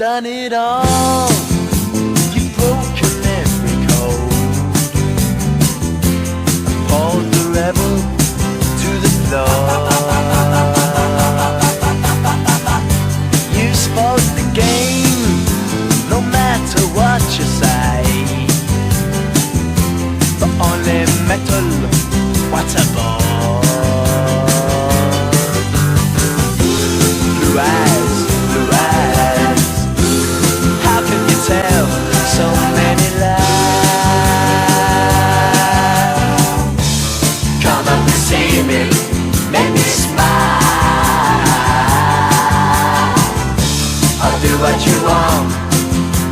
done it all. You've broken every code. Appalled the rebel to the floor. You spoke the game, no matter what you say. But only metal, what a bore. Blue eyes, blue eyes, how can you tell so many lies? Come up and see me, make me smile. I'll do what you want,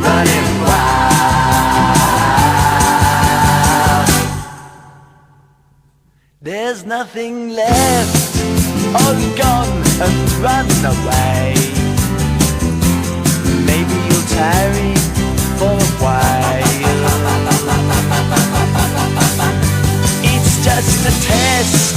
running wild. There's nothing left, all gone and run away. Maybe you'll tarry for a while. It's just a test,